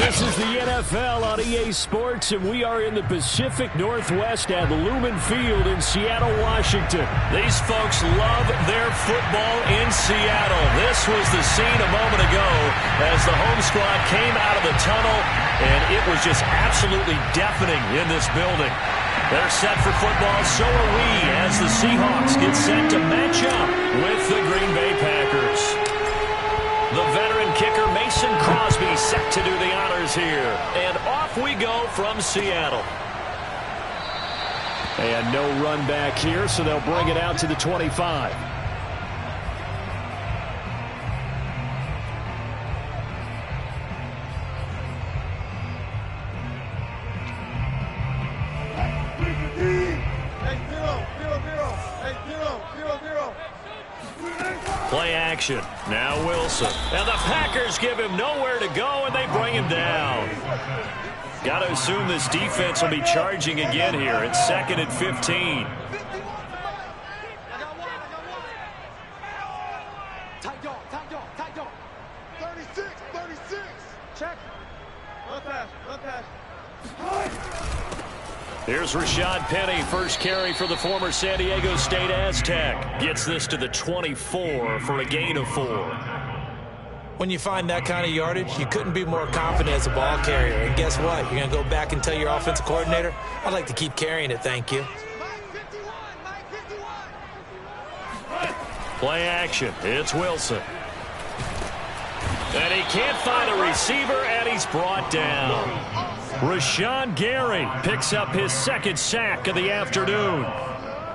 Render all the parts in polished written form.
This is the NFL on EA Sports, and we are in the Pacific Northwest at Lumen Field in Seattle, Washington. These folks love their football in Seattle. This was the scene a moment ago as the home squad came out of the tunnel, and it was just absolutely deafening in this building. They're set for football, so are we, as the Seahawks get set to match up with the Green Bay Packers. The veteran kicker Mason Crosby set to do the honors here. And off we go from Seattle. And no run back here, so they'll bring it out to the 25. Play action. Now Wilson. And the Packers give him nowhere to go, and they bring him down. Got to assume this defense will be charging again here. It's 2nd and 15. Tight dog. 36. Check. Left pass. Here's Rashad Penny, first carry for the former San Diego State Aztec. Gets this to the 24 for a gain of 4. When you find that kind of yardage, you couldn't be more confident as a ball carrier. And guess what? You're going to go back and tell your offensive coordinator, I'd like to keep carrying it, thank you. Play action. It's Wilson. And he can't find a receiver, and he's brought down. Rashawn Gary picks up his 2nd sack of the afternoon.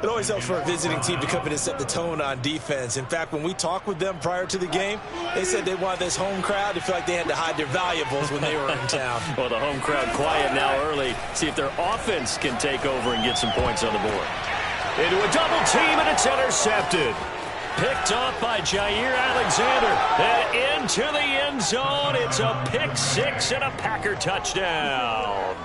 It always helps for a visiting team to come in and set the tone on defense. In fact, when we talked with them prior to the game, they said they wanted this home crowd to feel like they had to hide their valuables when they were in town. Well, the home crowd quiet now early. See if their offense can take over and get some points on the board. Into a double team, and it's intercepted. Picked off by Jair Alexander. And into the end zone. It's a pick 6 and a Packer touchdown.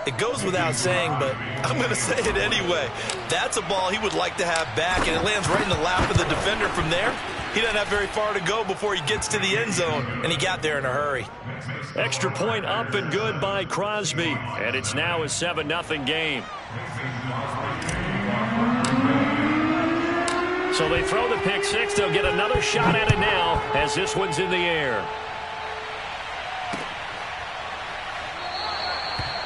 It goes without saying, but I'm going to say it anyway. That's a ball he would like to have back, and it lands right in the lap of the defender from there. He doesn't have very far to go before he gets to the end zone, and he got there in a hurry. Extra point up and good by Crosby, and it's now a 7-0 game. So they throw the pick 6. They'll get another shot at it now as this one's in the air.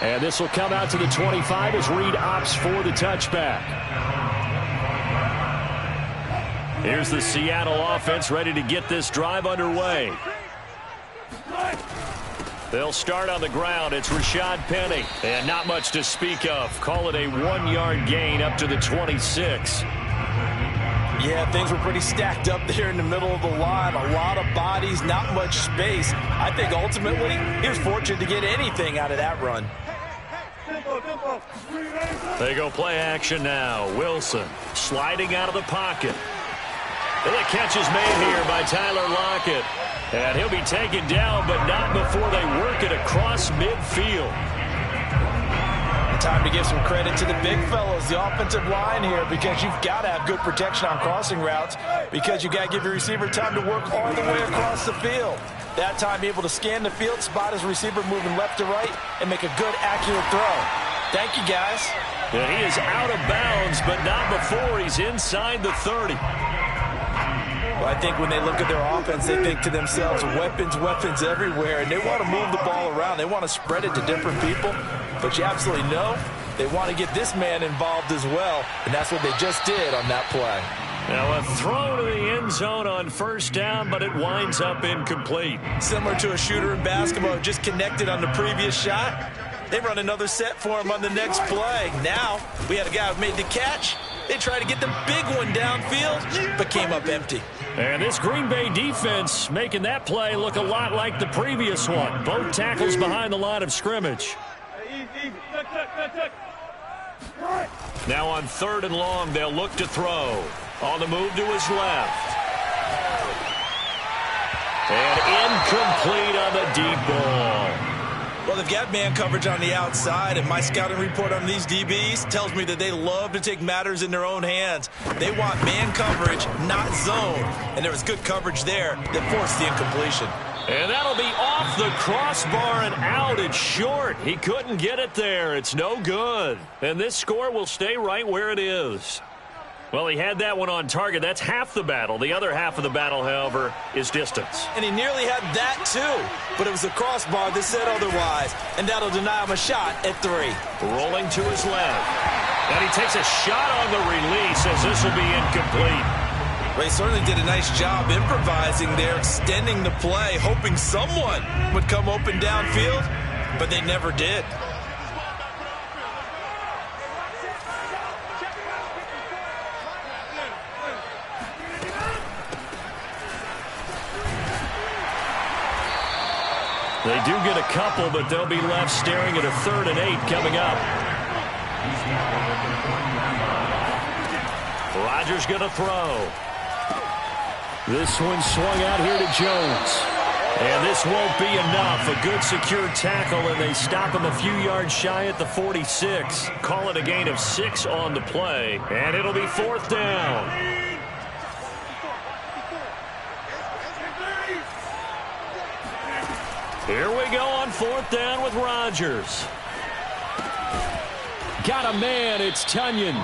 And this will come out to the 25 as Reed opts for the touchback. Here's the Seattle offense ready to get this drive underway. They'll start on the ground. It's Rashad Penny. And not much to speak of. Call it a 1-yard gain up to the 26. Yeah, things were pretty stacked up there in the middle of the line. A lot of bodies, not much space. I think ultimately he was fortunate to get anything out of that run. They go play action now. Wilson sliding out of the pocket. And the catch is made here by Tyler Lockett. And he'll be taken down, but not before they work it across midfield. Time to give some credit to the big fellows, the offensive line here, because you've got to have good protection on crossing routes, because you've got to give your receiver time to work all the way across the field. That time able to scan the field, spot his receiver moving left to right, and make a good, accurate throw. Thank you, guys. Yeah, he is out of bounds, but not before he's inside the 30. Well, I think when they look at their offense, they think to themselves, weapons everywhere, and they want to move the ball around. They want to spread it to different people, but you absolutely know they want to get this man involved as well, and that's what they just did on that play. Now a throw to the end zone on first down, but it winds up incomplete. Similar to a shooter in basketball, just connected on the previous shot. They run another set for him on the next play. Now we had a guy who made the catch. They tried to get the big one downfield, but came up empty. And this Green Bay defense making that play look a lot like the previous one. Both tackles behind the line of scrimmage. Now on 3rd and long, they'll look to throw. On the move to his left. And incomplete on the deep ball. Well, they've got man coverage on the outside, and my scouting report on these DBs tells me that they love to take matters in their own hands. They want man coverage, not zone. And there was good coverage there that forced the incompletion. And that'll be off the crossbar and out. It's short. He couldn't get it there. It's no good. And this score will stay right where it is. Well, he had that one on target. That's half the battle. The other half of the battle, however, is distance. And he nearly had that, too. But it was the crossbar that said otherwise. And that'll deny him a shot at 3. Rolling to his left. And he takes a shot on the release as this will be incomplete. Well, he certainly did a nice job improvising there, extending the play, hoping someone would come open downfield. But they never did. They do get a couple, but they'll be left staring at a 3rd and 8 coming up. Rodgers going to throw. This one swung out here to Jones. And this won't be enough. A good secure tackle, and they stop him a few yards shy at the 46. Call it a gain of 6 on the play, and it'll be 4th down. Here we go on 4th down with Rodgers. Got a man, it's Tunyon.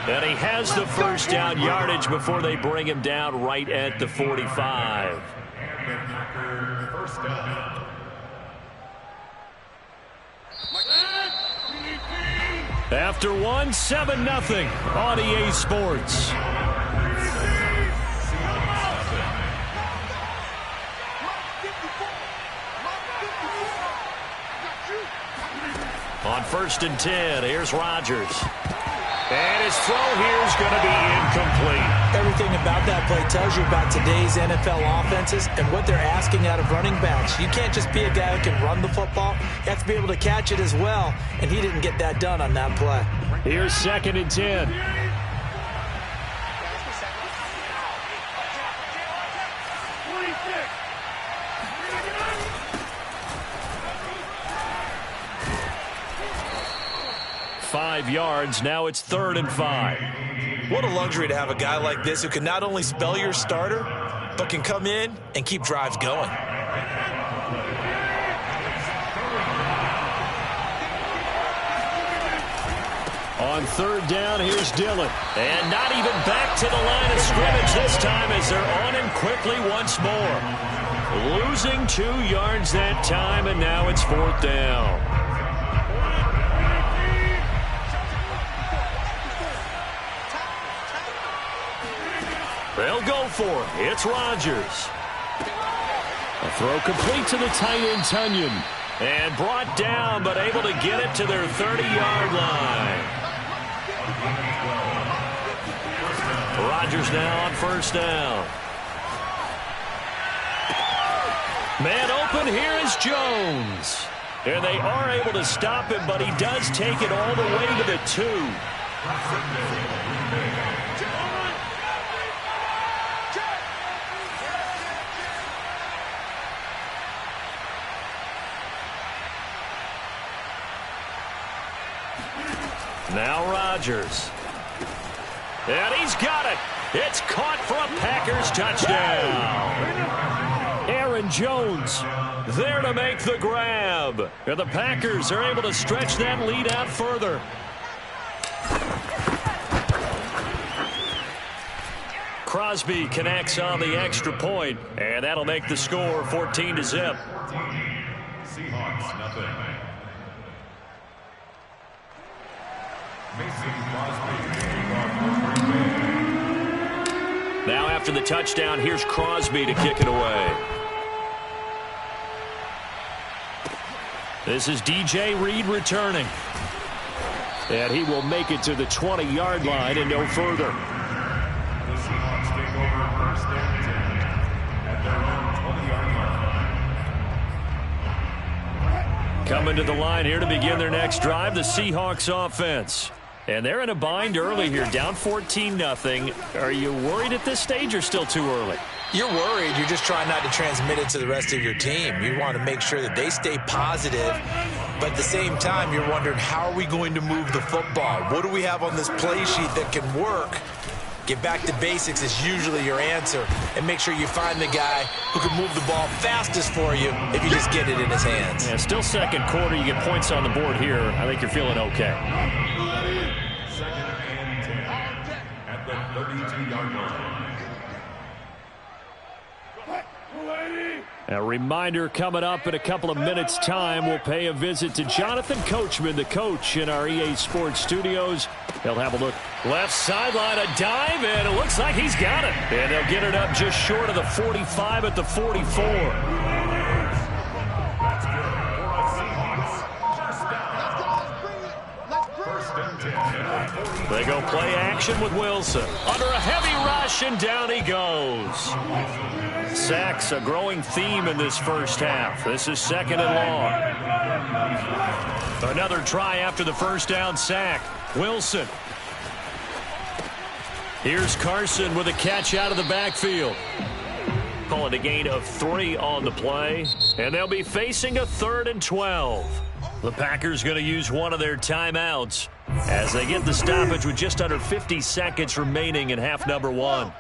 And he has the first down yardage before they bring him down right at the 45. After one, 7-0 on EA Sports. On 1st and 10, here's Rodgers. And his throw here is going to be incomplete. Everything about that play tells you about today's NFL offenses and what they're asking out of running backs. You can't just be a guy who can run the football. You have to be able to catch it as well, and he didn't get that done on that play. Here's 2nd and 10. Five yards. Now it's 3rd and 5. What a luxury to have a guy like this who can not only spell your starter, but can come in and keep drives going. On 3rd down, here's Dillon. And not even back to the line of scrimmage this time as they're on him quickly once more. Losing 2 yards that time, and now it's 4th down. They'll go for it. It's Rodgers. A throw complete to the tight end, Tunyon. And brought down, but able to get it to their 30-yard line. Rodgers now on 1st down. Man open, here is Jones. And they are able to stop him, but he does take it all the way to the 2. Now Rodgers. And he's got it. It's caught for a Packers touchdown. Aaron Jones there to make the grab. And the Packers are able to stretch that lead out further. Crosby connects on the extra point, and that'll make the score 14-0. Seahawks, nothing. Now after the touchdown, here's Crosby to kick it away. This is DJ Reed returning. And he will make it to the 20-yard line and no further. The Seahawks take over 1st and 10. Coming to the line here to begin their next drive, the Seahawks offense. And they're in a bind early here, down 14-0. Are you worried at this stage or still too early? You're worried. You're just trying not to transmit it to the rest of your team. You want to make sure that they stay positive. But at the same time, you're wondering, how are we going to move the football? What do we have on this play sheet that can work? Get back to basics is usually your answer. And make sure you find the guy who can move the ball fastest for you if you just get it in his hands. Yeah, still second quarter. You get points on the board here. I think you're feeling okay. Second and 10 at the 32-yard line. A reminder, coming up in a couple of minutes' time, we'll pay a visit to Jonathan Coachman, the coach in our EA Sports studios. They'll have a look. Left sideline, a dive, and it looks like he's got it. And they'll get it up just short of the 45 at the 44. They go play action with Wilson. Under a heavy rush, and down he goes. Sacks, a growing theme in this first half. This is second and long. Another try after the first down sack. Wilson. Here's Carson with a catch out of the backfield. Call it a gain of 3 on the play. And they'll be facing a 3rd and 12. The Packers going to use one of their timeouts as they get the stoppage with just under 50 seconds remaining in half number 1.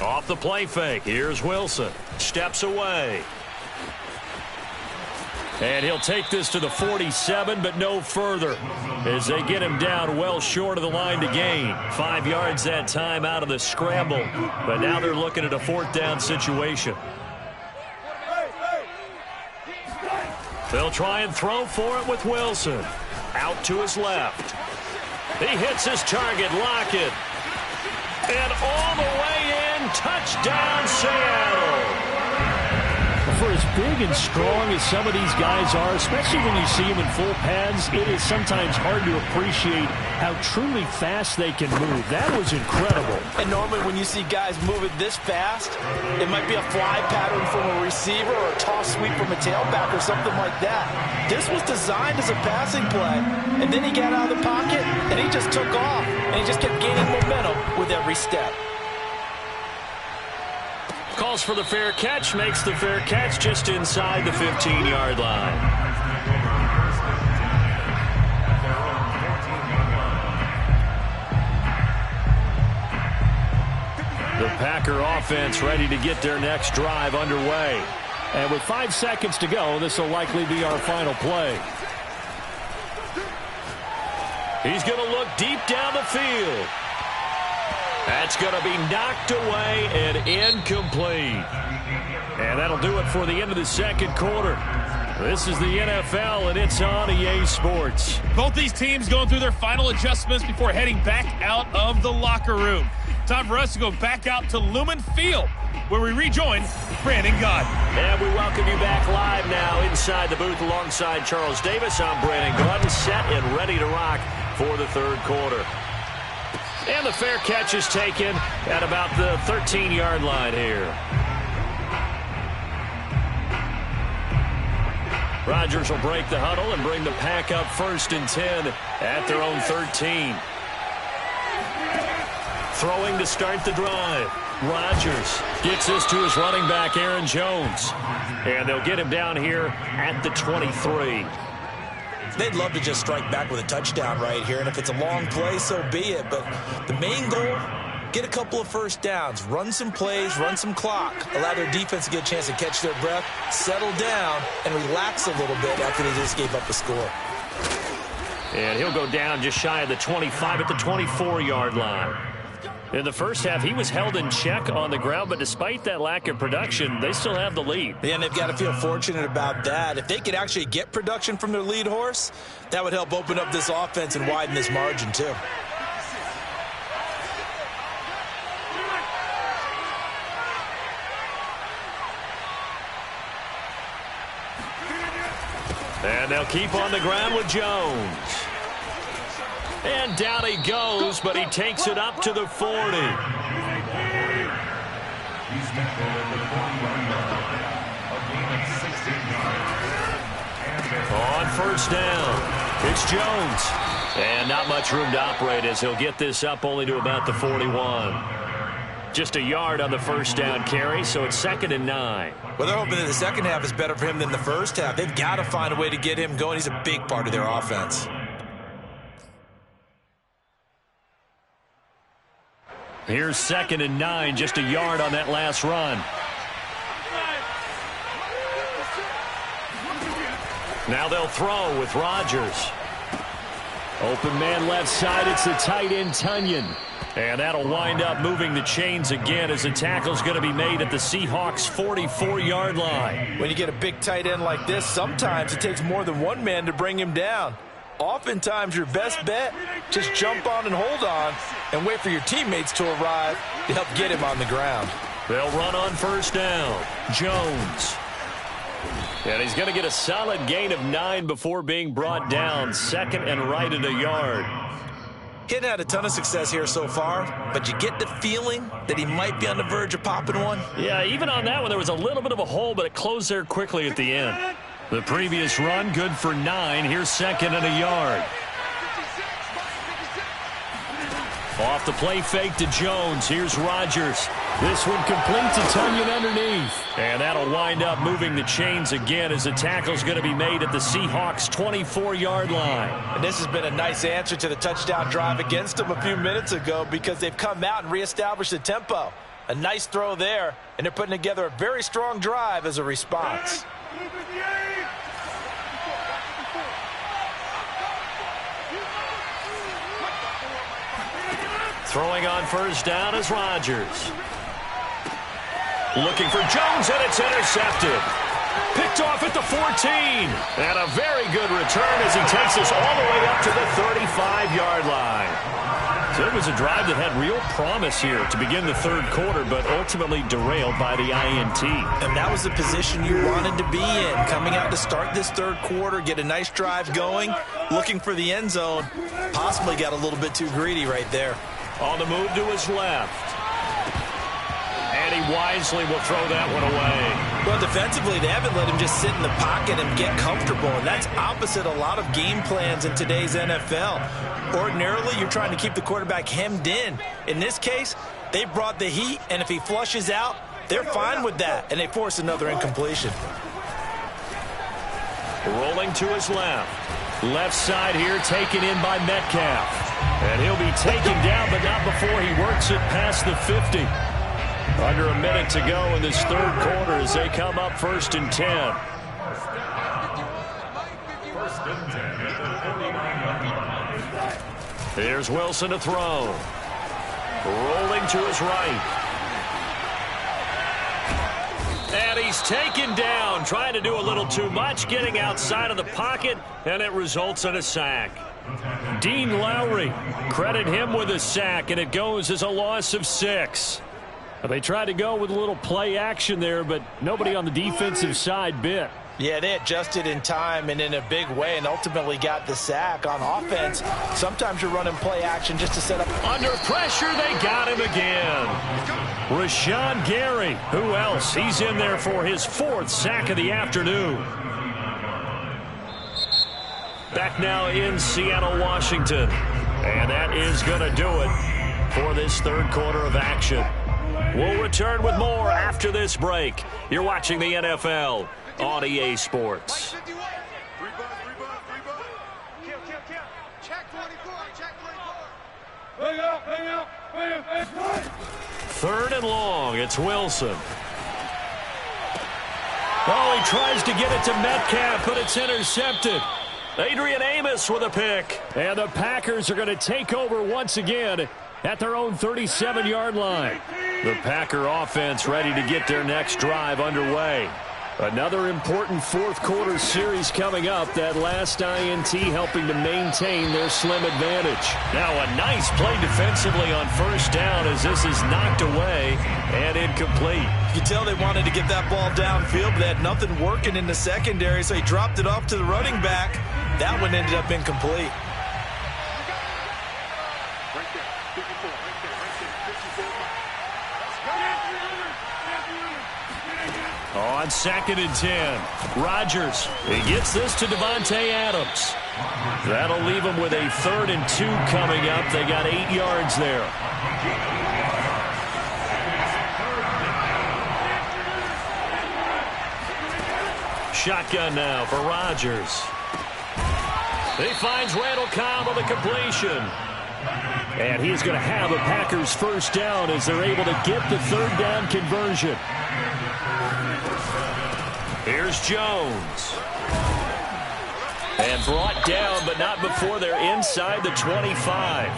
Off the play fake. Here's Wilson. Steps away. And he'll take this to the 47, but no further as they get him down well short of the line to gain. 5 yards that time out of the scramble. But now they're looking at a 4th down situation. They'll try and throw for it with Wilson. Out to his left. He hits his target, Lockett. And all the way in, touchdown Seattle. For as big and strong as some of these guys are, especially when you see them in full pads, it is sometimes hard to appreciate how truly fast they can move. That was incredible. And normally when you see guys moving this fast, it might be a fly pattern from a receiver or a toss sweep from a tailback or something like that. This was designed as a passing play, and then he got out of the pocket, and he just took off, and he just kept gaining momentum with every step. Calls for the fair catch, makes the fair catch just inside the 15-yard line. The Packer offense ready to get their next drive underway. And with 5 seconds to go, this will likely be our final play. He's going to look deep down the field. That's going to be knocked away and incomplete. And that'll do it for the end of the second quarter. This is the NFL, and it's on EA Sports. Both these teams going through their final adjustments before heading back out of the locker room. Time for us to go back out to Lumen Field, where we rejoin Brandon Gaudin. And we welcome you back live now inside the booth alongside Charles Davis. I'm Brandon Gaudin, set and ready to rock for the third quarter. And the fair catch is taken at about the 13-yard line here. Rodgers will break the huddle and bring the Pack up 1st and 10 at their own 13. Throwing to start the drive. Rodgers gets this to his running back, Aaron Jones. And they'll get him down here at the 23. They'd love to just strike back with a touchdown right here, and if it's a long play, so be it. But the main goal, get a couple of first downs, run some plays, run some clock, allow their defense to get a chance to catch their breath, settle down, and relax a little bit after they just gave up a score. And he'll go down just shy of the 25 at the 24-yard line. In the first half, he was held in check on the ground, but despite that lack of production, they still have the lead. Yeah, and they've got to feel fortunate about that. If they could actually get production from their lead horse, that would help open up this offense and widen this margin, too. And they'll keep on the ground with Jones. And down he goes, but he takes it up to the 40. On first down, it's Jones. And not much room to operate as he'll get this up only to about the 41. Just a yard on the first down carry, so it's 2nd and 9. Well, they're hoping that the second half is better for him than the first half. They've got to find a way to get him going. He's a big part of their offense. Here's 2nd and 9, just a yard on that last run. Now they'll throw with Rodgers. Open man left side, it's the tight end Tunyon. And that'll wind up moving the chains again as the tackle's going to be made at the Seahawks' 44-yard line. When you get a big tight end like this, sometimes it takes more than one man to bring him down. Oftentimes, your best bet, just jump on and hold on and wait for your teammates to arrive to help get him on the ground. They'll run on first down. Jones. And he's going to get a solid gain of 9 before being brought down. 2nd and right at a yard. He hadn't had a ton of success here so far, but you get the feeling that he might be on the verge of popping one. Yeah, even on that one, there was a little bit of a hole, but it closed there quickly at the end. The previous run, good for 9. Here's 2nd and a yard. Off the play fake to Jones. Here's Rodgers. This one complete to Tunyon underneath. And that'll wind up moving the chains again as the tackle's going to be made at the Seahawks' 24-yard line. And this has been a nice answer to the touchdown drive against them a few minutes ago because they've come out and reestablished the tempo. A nice throw there, and they're putting together a very strong drive as a response. Throwing on first down is Rodgers. Looking for Jones, and it's intercepted. Picked off at the 14. And a very good return as he takes us all the way up to the 35-yard line. So it was a drive that had real promise here to begin the third quarter, but ultimately derailed by the INT. And that was the position you wanted to be in. Coming out to start this third quarter, get a nice drive going, looking for the end zone. Possibly got a little bit too greedy right there. On the move to his left. And he wisely will throw that one away. Well, defensively, they haven't let him just sit in the pocket and get comfortable, and that's opposite a lot of game plans in today's NFL. Ordinarily, you're trying to keep the quarterback hemmed in. In this case, they brought the heat, and if he flushes out, they're fine with that, and they force another incompletion. Rolling to his left. Left side here taken in by Metcalf. And he'll be taken down, but not before he works it past the 50. Under a minute to go in this third quarter as they come up 1st and 10. Here's Wilson to throw. Rolling to his right. And he's taken down, trying to do a little too much, getting outside of the pocket, and it results in a sack. Dean Lowry, credit him with a sack, and it goes as a loss of 6. They tried to go with a little play action there, but nobody on the defensive side bit. Yeah, they adjusted in time and in a big way and ultimately got the sack. On offense, sometimes you're running play action just to set up. Under pressure, they got him again. Rashawn Gary, who else? He's in there for his 4th sack of the afternoon. Back now in Seattle, Washington. And that is going to do it for this third quarter of action. We'll return with more after this break. You're watching the NFL on EA Sports. Check 24, check 24. 3rd and long, it's Wilson. Oh, he tries to get it to Metcalf, but it's intercepted. Adrian Amos with a pick. And the Packers are going to take over once again at their own 37-yard line. The Packer offense ready to get their next drive underway. Another important fourth quarter series coming up. That last INT helping to maintain their slim advantage. Now a nice play defensively on first down as this is knocked away and incomplete. You can tell they wanted to get that ball downfield, but they had nothing working in the secondary, so he dropped it off to the running back. That one ended up incomplete. On 2nd and 10, Rodgers. He gets this to Devontae Adams. That'll leave him with a 3rd and 2 coming up. They got 8 yards there. Shotgun now for Rodgers. He finds Randall Cobb on the completion. And he's going to have a Packers first down as they're able to get the 3rd down conversion. Here's Jones. And brought down, but not before they're inside the 25.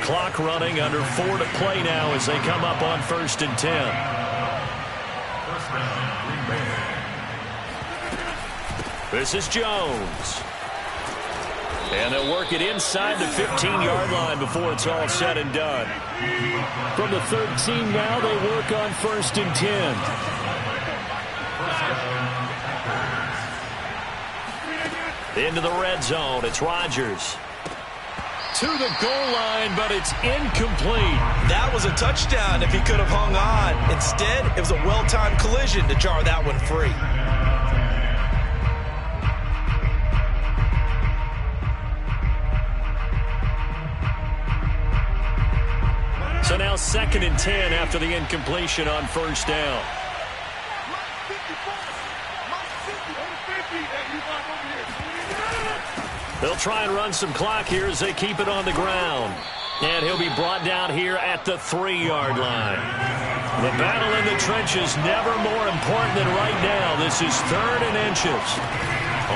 Clock running, under 4 to play now as they come up on 1st and 10. This is Jones. And they'll work it inside the 15-yard line before it's all said and done. From the 13 now, they work on 1st and 10. Into the red zone. It's Rodgers. To the goal line, but it's incomplete. That was a touchdown if he could have hung on. Instead, it was a well-timed collision to jar that one free. So now 2nd and 10 after the incompletion on 1st down. They'll try and run some clock here as they keep it on the ground. And he'll be brought down here at the 3-yard line. The battle in the trenches never more important than right now. This is 3rd and inches.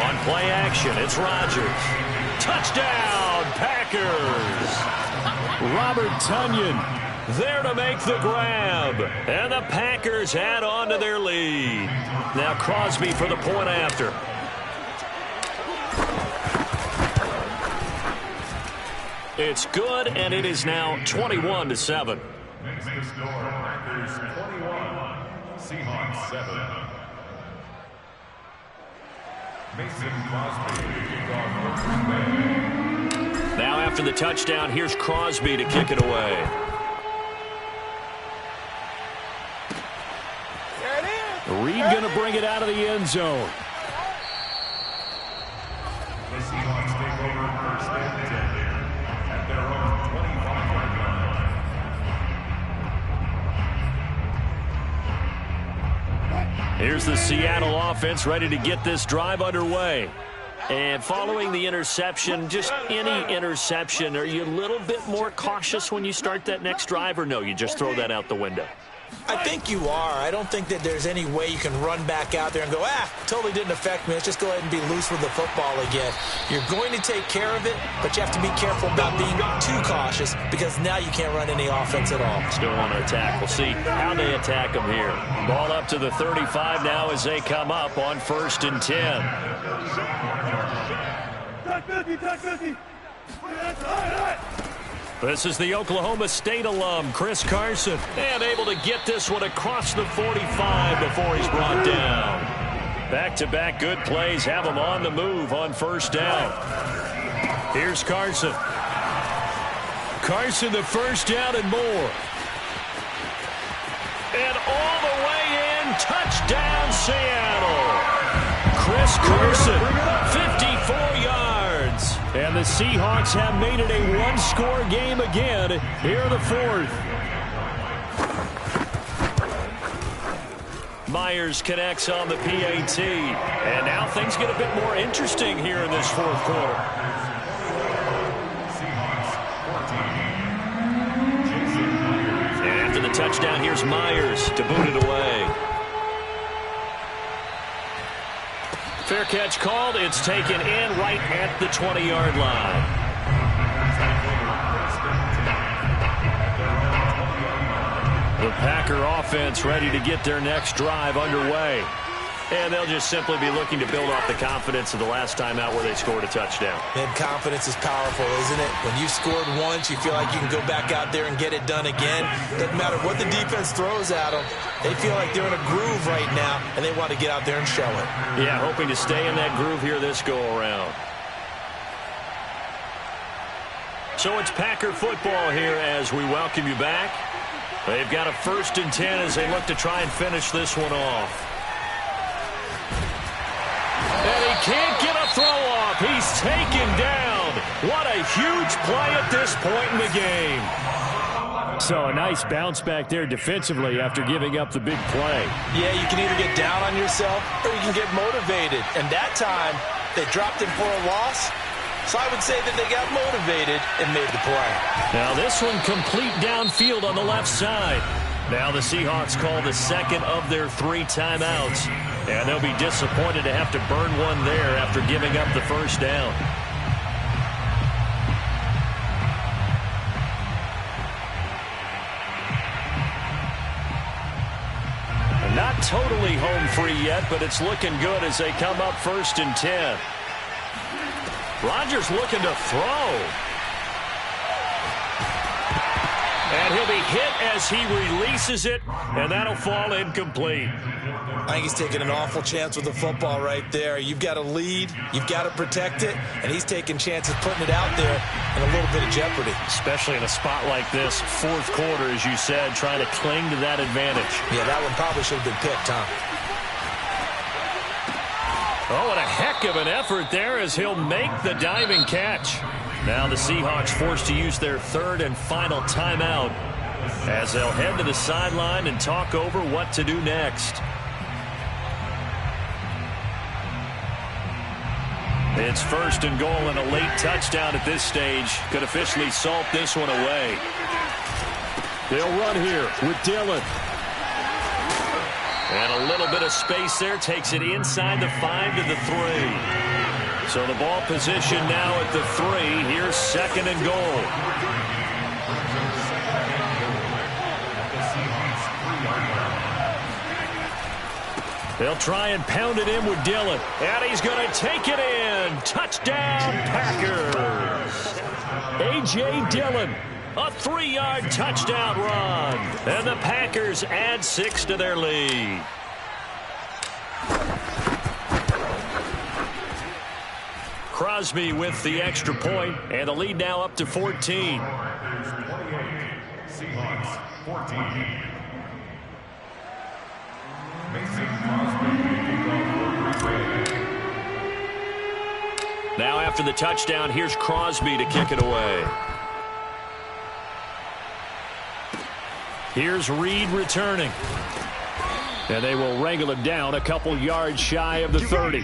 On play action, it's Rodgers. Touchdown, Packers! Robert Tonyan there to make the grab. And the Packers add on to their lead. Now Crosby for the point after. It's good, and it is now 21-7. Makes the score Packers 21, Seahawks 7. Mason Crosby to kick off first down. Now after the touchdown, here's Crosby to kick it away. Reed going to bring it out of the end zone. The Seahawks take over first and 10 at their own 25-yard line. Here's the Seattle offense ready to get this drive underway. And following the interception, just any interception, are you a little bit more cautious when you start that next drive, or no, you just throw that out the window? I think you are. I don't think that there's any way you can run back out there and go, totally didn't affect me. Let's just go ahead and be loose with the football again. You're going to take care of it, but you have to be careful about being too cautious because now you can't run any offense at all. Still want to attack. We'll see how they attack them here. Ball up to the 35 now as they come up on 1st and 10. This is the Oklahoma State alum, Chris Carson, and able to get this one across the 45 before he's brought down. Back-to-back good plays have him on the move on 1st down. Here's Carson. Carson, the 1st down and more. And all the way in, touchdown Seattle. Chris Carson, 54 yards. And the Seahawks have made it a one-score game again here in the 4th. Myers connects on the PAT. And now things get a bit more interesting here in this 4th quarter. And after the touchdown, here's Myers to boot it away. Fair catch called. It's taken in right at the 20-yard line. The Packer offense ready to get their next drive underway. And they'll just simply be looking to build off the confidence of the last time out where they scored a touchdown. And confidence is powerful, isn't it? When you scored once, you feel like you can go back out there and get it done again. Doesn't matter what the defense throws at them. They feel like they're in a groove right now, and they want to get out there and show it. Yeah, hoping to stay in that groove here this go-around. So it's Packer football here as we welcome you back. They've got a 1st and 10 as they look to try and finish this one off. get a throw off. He's taken down. What a huge play at this point in the game. So a nice bounce back there defensively after giving up the big play. Yeah, you can either get down on yourself or you can get motivated. And that time, they dropped him for a loss. So I would say that they got motivated and made the play. Now this one complete downfield on the left side. Now the Seahawks call the second of their 3 timeouts. And they'll be disappointed to have to burn one there after giving up the first down. Not totally home free yet, but it's looking good as they come up 1st and 10. Rodgers looking to throw. And he'll be hit as he releases it, and that'll fall incomplete. I think he's taking an awful chance with the football right there. You've got to lead, you've got to protect it, and he's taking chances putting it out there in a little bit of jeopardy. Especially in a spot like this, 4th quarter, as you said, trying to cling to that advantage. Yeah, that one probably should have been picked, huh? Oh, and a heck of an effort there as he'll make the diving catch. Now the Seahawks forced to use their 3rd and final timeout as they'll head to the sideline and talk over what to do next. It's 1st and goal and a late touchdown at this stage. Could officially salt this one away. They'll run here with Dillon. And a little bit of space there, takes it inside the 5 to the 3. So the ball position now at the 3. Here's 2nd and goal. They'll try and pound it in with Dillon. And he's going to take it in. Touchdown, Packers. A.J. Dillon. A 3-yard touchdown run. And the Packers add 6 to their lead. Crosby with the extra point, and the lead now up to 14. Seahawks 14. Now after the touchdown, here's Crosby to kick it away. Here's Reed returning. And they will wrangle him down a couple yards shy of the 30.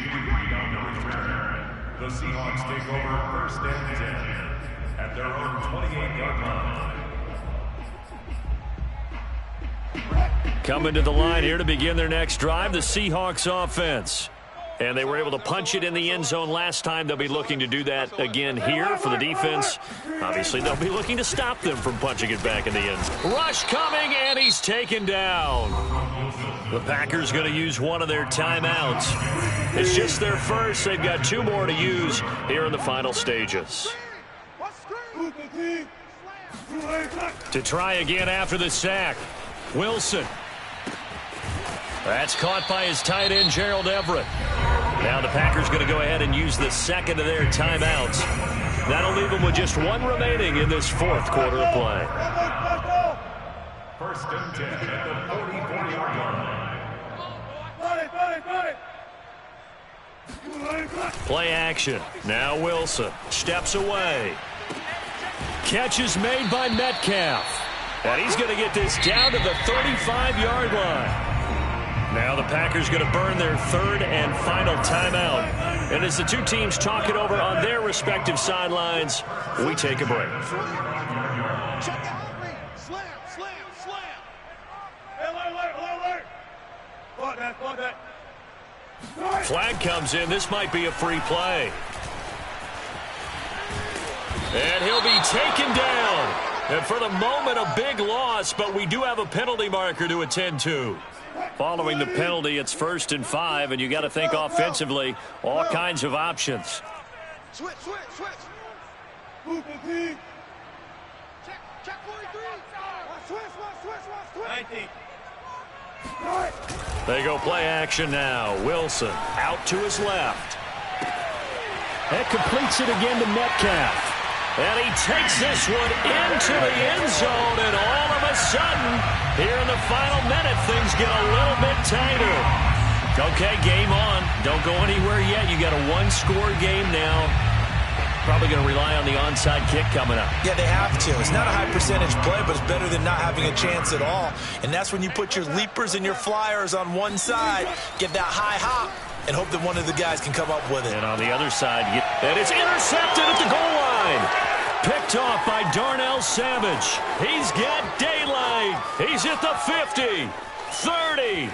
The Seahawks take over 1st and 10 at their own 28-yard line. Coming to the line here to begin their next drive, the Seahawks offense. And they were able to punch it in the end zone last time. They'll be looking to do that again here for the defense. Obviously, they'll be looking to stop them from punching it back in the end zone. Rush coming, and he's taken down. The Packers going to use one of their timeouts. It's just their first. They've got 2 more to use here in the final stages. To try again after the sack. Wilson. That's caught by his tight end, Gerald Everett. Now the Packers going to go ahead and use the 2nd of their timeouts. That'll leave them with just 1 remaining in this 4th quarter of play. 1st and 10 at the 44-yard line. Play action. Now Wilson steps away. Catch is made by Metcalf. And he's going to get this down to the 35-yard line. Now the Packers going to burn their 3rd and final timeout. And as the 2 teams talk it over on their respective sidelines, we take a break. Flag comes in. This might be a free play. And he'll be taken down. And for the moment, a big loss, but we do have a penalty marker to attend to. Following the penalty, it's 1st and 5, and you got to think offensively, all kinds of options. Switch. Check 43. They go play action now. Wilson out to his left. That completes it again to Metcalf. And he takes this one into the end zone, and all of a sudden, here in the final minute, things get a little bit tighter. Okay, game on. Don't go anywhere yet. You got a one-score game now. Probably going to rely on the onside kick coming up. Yeah, they have to. It's not a high percentage play, but it's better than not having a chance at all. And that's when you put your leapers and your flyers on one side, get that high hop, and hope that one of the guys can come up with it. And on the other side, and it's intercepted at the goal line. Picked off by Darnell Savage. He's got daylight. He's at the 50, 30,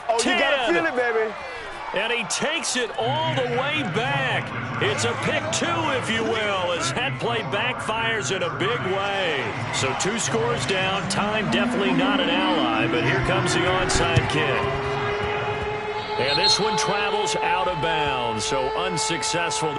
Oh, 10. you gotta feel it, baby. And he takes it all the way back. It's a pick two, if you will, as that play backfires in a big way. So 2 scores down. Time definitely not an ally, but here comes the onside kick. And this one travels out of bounds, so unsuccessful.